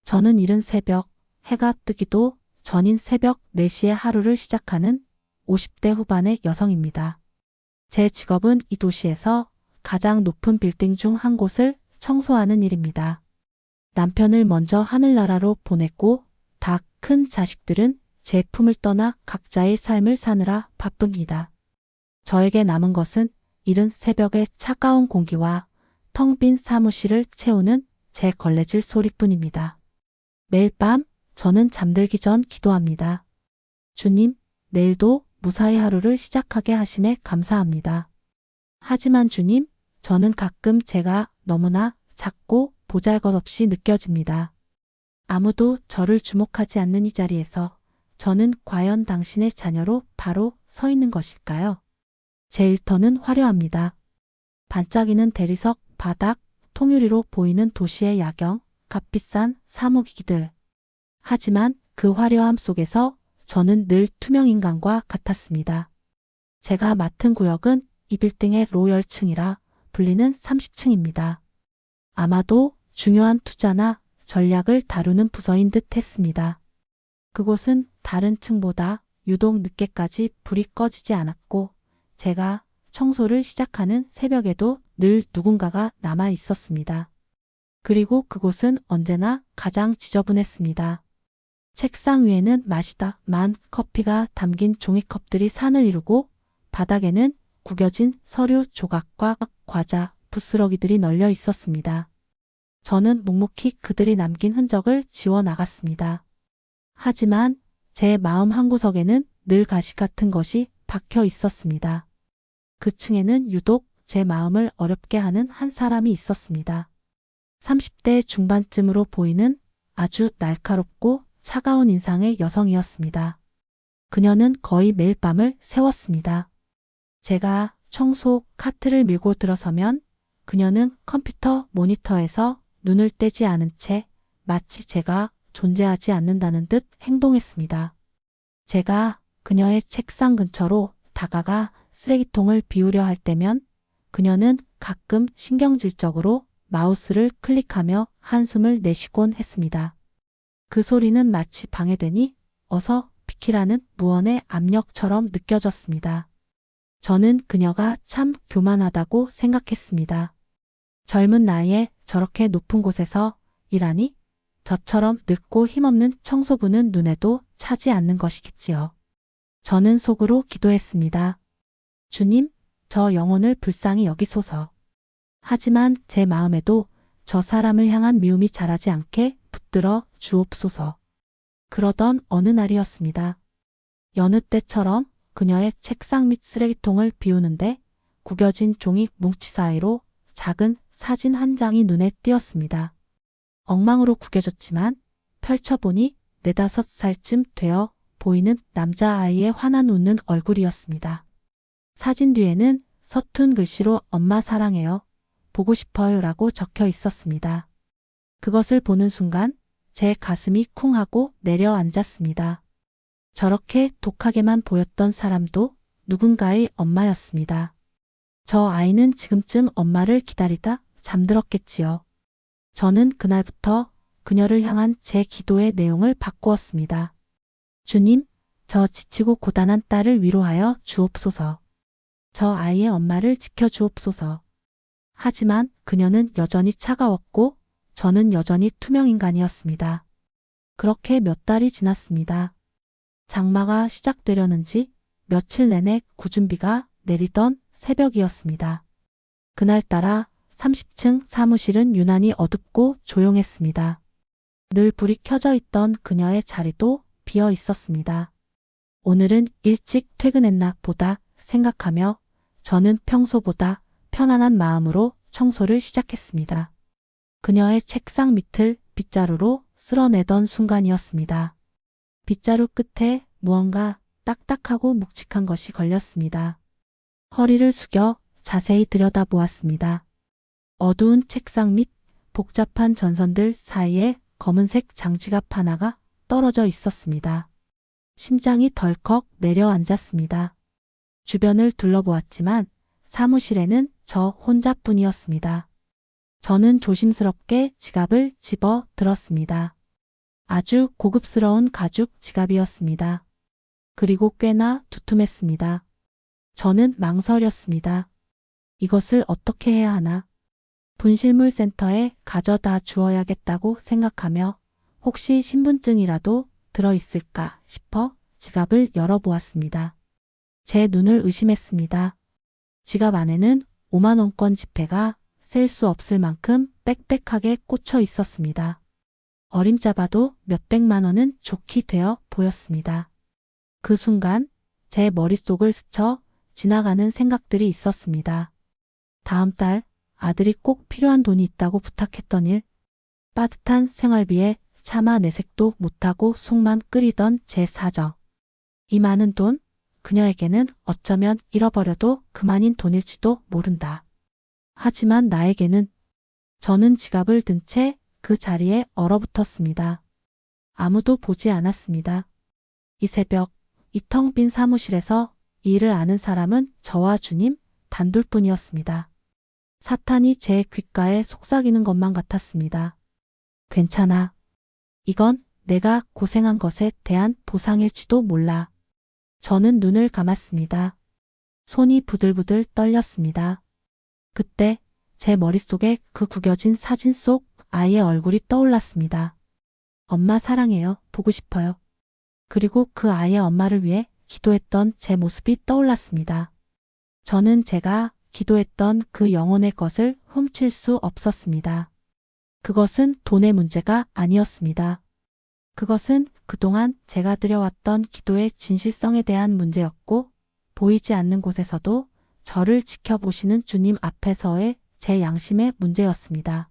저는 이른 새벽, 해가 뜨기도 전인 새벽 4시에 하루를 시작하는 50대 후반의 여성입니다. 제 직업은 이 도시에서 가장 높은 빌딩 중 한 곳을 청소하는 일입니다. 남편을 먼저 하늘나라로 보냈고 다 큰 자식들은 제 품을 떠나 각자의 삶을 사느라 바쁩니다. 저에게 남은 것은 이른 새벽의 차가운 공기와 텅 빈 사무실을 채우는 제 걸레질 소리뿐입니다. 매일 밤 저는 잠들기 전 기도합니다. 주님, 내일도 무사히 하루를 시작하게 하심에 감사합니다. 하지만 주님, 저는 가끔 제가 너무나 작고 보잘것없이 느껴집니다. 아무도 저를 주목하지 않는 이 자리에서 저는 과연 당신의 자녀로 바로 서 있는 것일까요? 제 일터는 화려합니다. 반짝이는 대리석, 바닥, 통유리로 보이는 도시의 야경, 값비싼 사무기기들. 하지만 그 화려함 속에서 저는 늘 투명인간과 같았습니다. 제가 맡은 구역은 이 빌딩의 로열층이라 불리는 30층입니다. 아마도 중요한 투자나 전략을 다루는 부서인 듯 했습니다. 그곳은 다른 층보다 유독 늦게까지 불이 꺼지지 않았고 제가 청소를 시작하는 새벽에도 늘 누군가가 남아 있었습니다. 그리고 그곳은 언제나 가장 지저분했습니다. 책상 위에는 마시다 만 커피가 담긴 종이컵들이 산을 이루고 바닥에는 구겨진 서류 조각과 과자, 부스러기들이 널려 있었습니다. 저는 묵묵히 그들이 남긴 흔적을 지워 나갔습니다. 하지만 제 마음 한구석에는 늘 가시 같은 것이 박혀 있었습니다. 그 층에는 유독 제 마음을 어렵게 하는 한 사람이 있었습니다. 30대 중반쯤으로 보이는 아주 날카롭고 차가운 인상의 여성이었습니다. 그녀는 거의 매일 밤을 새웠습니다. 제가 청소 카트를 밀고 들어서면 그녀는 컴퓨터 모니터에서 눈을 떼지 않은 채 마치 제가 존재하지 않는다는 듯 행동했습니다. 제가 그녀의 책상 근처로 다가가 쓰레기통을 비우려 할 때면 그녀는 가끔 신경질적으로 마우스를 클릭하며 한숨을 내쉬곤 했습니다. 그 소리는 마치 방해되니 어서 비키라는 무언의 압력처럼 느껴졌습니다. 저는 그녀가 참 교만하다고 생각했습니다. 젊은 나이에 저렇게 높은 곳에서 일하니 저처럼 늙고 힘없는 청소부는 눈에도 차지 않는 것이겠지요. 저는 속으로 기도했습니다. 주님, 저 영혼을 불쌍히 여기소서. 하지만 제 마음에도 저 사람을 향한 미움이 자라지 않게 붙들어 주옵소서. 그러던 어느 날이었습니다. 여느 때처럼 그녀의 책상 밑 쓰레기통을 비우는데 구겨진 종이 뭉치 사이로 작은 사진 한 장이 눈에 띄었습니다. 엉망으로 구겨졌지만 펼쳐보니 4~5살쯤 되어 보이는 남자아이의 환한 웃는 얼굴이었습니다. 사진 뒤에는 서툰 글씨로 엄마 사랑해요. 보고 싶어요 라고 적혀 있었습니다. 그것을 보는 순간 제 가슴이 쿵 하고 내려앉았습니다. 저렇게 독하게만 보였던 사람도 누군가의 엄마였습니다. 저 아이는 지금쯤 엄마를 기다리다 잠들었겠지요. 저는 그날부터 그녀를 향한 제 기도의 내용을 바꾸었습니다. 주님, 저 지치고 고단한 딸을 위로하여 주옵소서. 저 아이의 엄마를 지켜주옵소서. 하지만 그녀는 여전히 차가웠고 저는 여전히 투명인간이었습니다. 그렇게 몇 달이 지났습니다. 장마가 시작되려는지 며칠 내내 굳은 비가 내리던 새벽이었습니다. 그날따라 30층 사무실은 유난히 어둡고 조용했습니다. 늘 불이 켜져 있던 그녀의 자리도 비어 있었습니다. 오늘은 일찍 퇴근했나 보다 생각하며 저는 평소보다 편안한 마음으로 청소를 시작했습니다. 그녀의 책상 밑을 빗자루로 쓸어내던 순간이었습니다. 빗자루 끝에 무언가 딱딱하고 묵직한 것이 걸렸습니다. 허리를 숙여 자세히 들여다보았습니다. 어두운 책상 밑 복잡한 전선들 사이에 검은색 장지갑 하나가 떨어져 있었습니다. 심장이 덜컥 내려앉았습니다. 주변을 둘러보았지만 사무실에는 저 혼자뿐이었습니다. 저는 조심스럽게 지갑을 집어 들었습니다. 아주 고급스러운 가죽 지갑이었습니다. 그리고 꽤나 두툼했습니다. 저는 망설였습니다. 이것을 어떻게 해야 하나? 분실물 센터에 가져다 주어야겠다고 생각하며 혹시 신분증이라도 들어있을까 싶어 지갑을 열어보았습니다. 제 눈을 의심했습니다. 지갑 안에는 5만 원권 지폐가 셀 수 없을 만큼 빽빽하게 꽂혀 있었습니다. 어림잡아도 몇백만 원은 좋게 되어 보였습니다. 그 순간 제 머릿속을 스쳐 지나가는 생각들이 있었습니다. 다음 달 아들이 꼭 필요한 돈이 있다고 부탁했던 일, 빠듯한 생활비에 차마 내색도 못하고 속만 끓이던 제 사정. 이 많은 돈, 그녀에게는 어쩌면 잃어버려도 그만인 돈일지도 모른다. 하지만 나에게는 저는 지갑을 든 채 그 자리에 얼어붙었습니다. 아무도 보지 않았습니다. 이 새벽, 이 텅 빈 사무실에서 이 일을 아는 사람은 저와 주님 단둘뿐이었습니다. 사탄이 제 귓가에 속삭이는 것만 같았습니다. 괜찮아. 이건 내가 고생한 것에 대한 보상일지도 몰라. 저는 눈을 감았습니다. 손이 부들부들 떨렸습니다. 그때 제 머릿속에 그 구겨진 사진 속 아이의 얼굴이 떠올랐습니다. 엄마 사랑해요. 보고 싶어요. 그리고 그 아이의 엄마를 위해 기도했던 제 모습이 떠올랐습니다. 저는 제가 기도했던 그 영혼의 것을 훔칠 수 없었습니다. 그것은 돈의 문제가 아니었습니다. 그것은 그동안 제가 드려왔던 기도의 진실성에 대한 문제였고, 보이지 않는 곳에서도 저를 지켜보시는 주님 앞에서의 제 양심의 문제였습니다.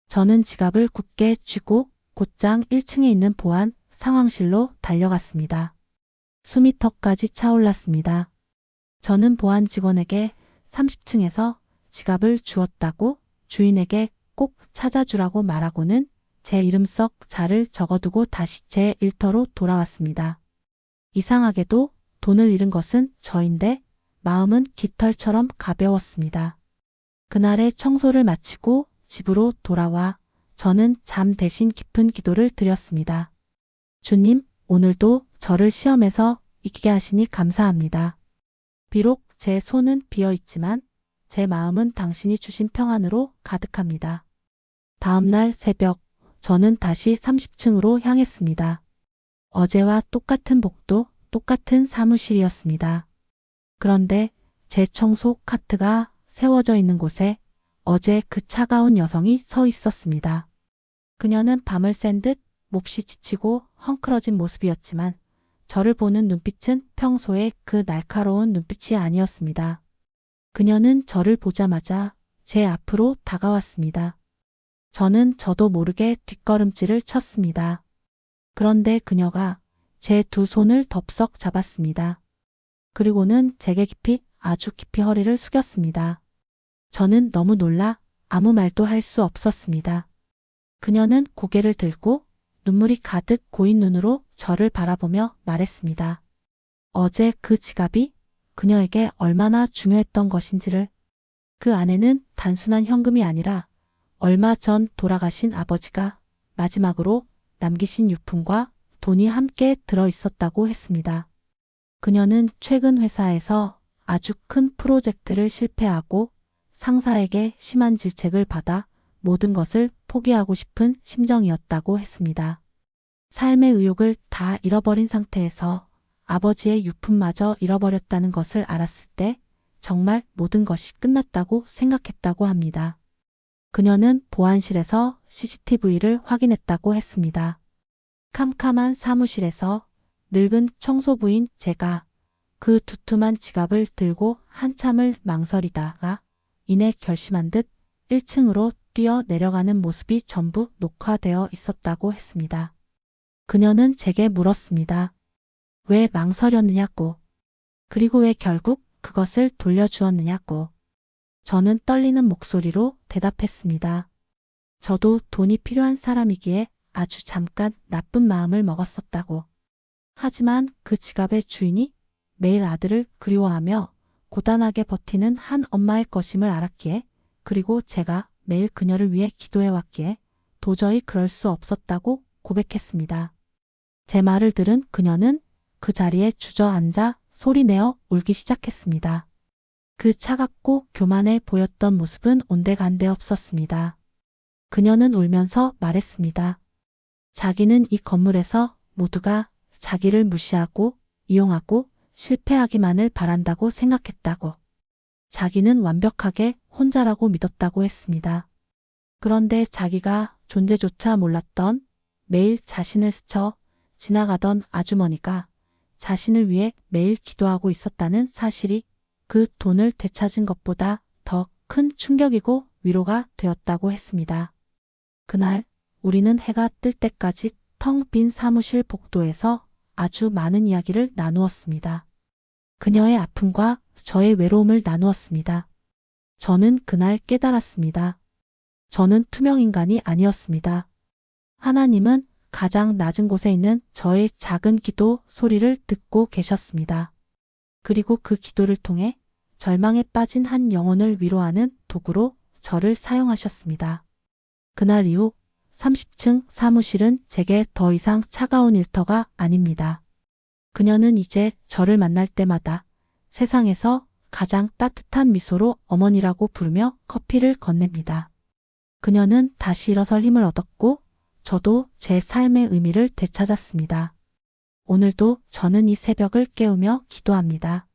저는 지갑을 굳게 쥐고 곧장 1층에 있는 보안 상황실로 달려갔습니다. 숨이 턱까지 차올랐습니다. 저는 보안 직원에게 30층에서 지갑을 주었다고 주인에게 꼭 찾아주라고 말하고는 제 이름 썩 자를 적어두고 다시 제 일터로 돌아왔습니다. 이상하게도 돈을 잃은 것은 저인데 마음은 깃털처럼 가벼웠습니다. 그날의 청소를 마치고 집으로 돌아와 저는 잠 대신 깊은 기도를 드렸습니다. 주님, 오늘도 저를 시험에서 이기게 하시니 감사합니다. 비록 제 손은 비어 있지만 제 마음은 당신이 주신 평안으로 가득합니다. 다음 날 새벽, 저는 다시 30층으로 향했습니다. 어제와 똑같은 복도, 똑같은 사무실이었습니다. 그런데 제 청소 카트가 세워져 있는 곳에 어제 그 차가운 여성이 서 있었습니다. 그녀는 밤을 샌 듯 몹시 지치고 헝클어진 모습이었지만 저를 보는 눈빛은 평소의 그 날카로운 눈빛이 아니었습니다. 그녀는 저를 보자마자 제 앞으로 다가왔습니다. 저는 저도 모르게 뒷걸음질을 쳤습니다. 그런데 그녀가 제 두 손을 덥석 잡았습니다. 그리고는 제게 깊이, 아주 깊이 허리를 숙였습니다. 저는 너무 놀라 아무 말도 할 수 없었습니다. 그녀는 고개를 들고 눈물이 가득 고인 눈으로 저를 바라보며 말했습니다. 어제 그 지갑이 그녀에게 얼마나 중요했던 것인지를. 그 안에는 단순한 현금이 아니라 얼마 전 돌아가신 아버지가 마지막으로 남기신 유품과 돈이 함께 들어 있었다고 했습니다. 그녀는 최근 회사에서 아주 큰 프로젝트를 실패하고 상사에게 심한 질책을 받아 모든 것을 포기하고 싶은 심정이었다고 했습니다. 삶의 의욕을 다 잃어버린 상태에서 아버지의 유품마저 잃어버렸다는 것을 알았을 때 정말 모든 것이 끝났다고 생각했다고 합니다. 그녀는 보안실에서 CCTV를 확인했다고 했습니다. 캄캄한 사무실에서 늙은 청소부인 제가 그 두툼한 지갑을 들고 한참을 망설이다가 이내 결심한 듯 1층으로 뛰어 내려가는 모습이 전부 녹화되어 있었다고 했습니다. 그녀는 제게 물었습니다. 왜 망설였느냐고. 그리고 왜 결국 그것을 돌려주었느냐고. 저는 떨리는 목소리로 대답했습니다. 저도 돈이 필요한 사람이기에 아주 잠깐 나쁜 마음을 먹었었다고. 하지만 그 지갑의 주인이 매일 아들을 그리워하며 고단하게 버티는 한 엄마의 것임을 알았기에, 그리고 제가 매일 그녀를 위해 기도해왔기에 도저히 그럴 수 없었다고 고백했습니다. 제 말을 들은 그녀는 그 자리에 주저앉아 소리내어 울기 시작했습니다. 그 차갑고 교만해 보였던 모습은 온데간데 없었습니다. 그녀는 울면서 말했습니다. 자기는 이 건물에서 모두가 자기를 무시하고 이용하고 실패하기만을 바란다고 생각했다고. 자기는 완벽하게 혼자라고 믿었다고 했습니다. 그런데 자기가 존재조차 몰랐던 매일 자신을 스쳐 지나가던 아주머니가 자신을 위해 매일 기도하고 있었다는 사실이 그 돈을 되찾은 것보다 더 큰 충격이고 위로가 되었다고 했습니다. 그날 우리는 해가 뜰 때까지 텅 빈 사무실 복도에서 아주 많은 이야기를 나누었습니다. 그녀의 아픔과 저의 외로움을 나누었습니다. 저는 그날 깨달았습니다. 저는 투명인간이 아니었습니다. 하나님은 가장 낮은 곳에 있는 저의 작은 기도 소리를 듣고 계셨습니다. 그리고 그 기도를 통해 절망에 빠진 한 영혼을 위로하는 도구로 저를 사용하셨습니다. 그날 이후 30층 사무실은 제게 더 이상 차가운 일터가 아닙니다. 그녀는 이제 저를 만날 때마다 세상에서 가장 따뜻한 미소로 어머니라고 부르며 커피를 건넵니다. 그녀는 다시 일어설 힘을 얻었고 저도 제 삶의 의미를 되찾았습니다. 오늘도 저는 이 새벽을 깨우며 기도합니다.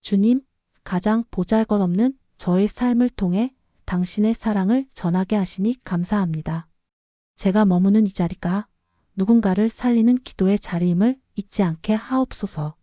주님, 가장 보잘것없는 저의 삶을 통해 당신의 사랑을 전하게 하시니 감사합니다. 제가 머무는 이 자리가 누군가를 살리는 기도의 자리임을 잊지 않게 하옵소서.